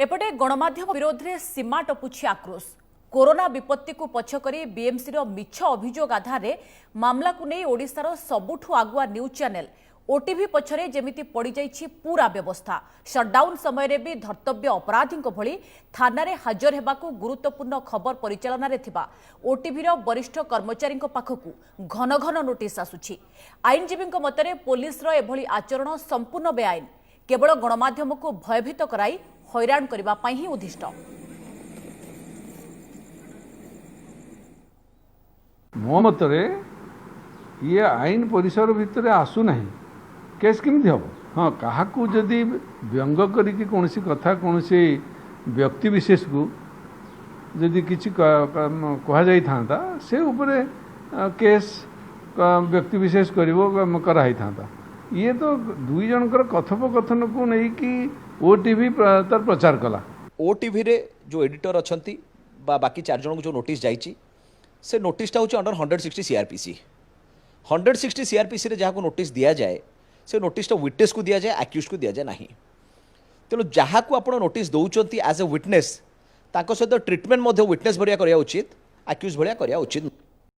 एपटे गणमाध्यम विरोध में सीमा टपुछि आक्रोश। कोरोना विपत्ति को पक्ष करी बीएमसी मिछ अभियोग आधार मामला को नहीं ओडिशार सबुठु आगुआ न्यूज चैनल ओटीवी पछरे जेमिति पड़ी जाइछि पूरा व्यवस्था। शटडाउन समय भी धर्तव्य अपराधी भली थाना रे हाजर हेबाकू गुरुत्वपूर्ण खबर परिचालन रे थिबा ओटीवी वरिष्ठ कर्मचारी पाखकू घन घन नोटिस आसुछि। आईनजीवी मतरे पुलिस एभली आचरण संपूर्ण बेआईन, केवल गणमाध्यम को भयभीत कराई हैरान करबा पई ही उद्दिष्ट। मो मतरे ये आईन परिसर भितर आसु नहीं, केस केमती हम। हाँ, क्या जदि व्यंग करी कौन कथा कौन व्यक्ति विशेष को जदि किसी कहुई था से उपरे केस व्यक्ति विशेष कराई था। ये तो दुई जनकर कथोपकथन को नहीं कि ओटीवी तार प्रचार कला। ओटीवी रे जो एडिटर अच्छी बाकी 4 जन को जो नोटिस जाइए से नोटिसटा हूँ अंडर 160 सीआरपीसी। 160 सीआरपीसी रे जहाँ को नोटिस दिया जाए से नोटिसटा विटनेस को दिया जाए, आक्यूज को दिया जाए नहीं। तेणु जहाँ को आप नोटिस दौरान एज ए विटनेस सहित ट्रिटमेंट विटनेस भाया करा उचित, आक्यूज भाया करा उचित।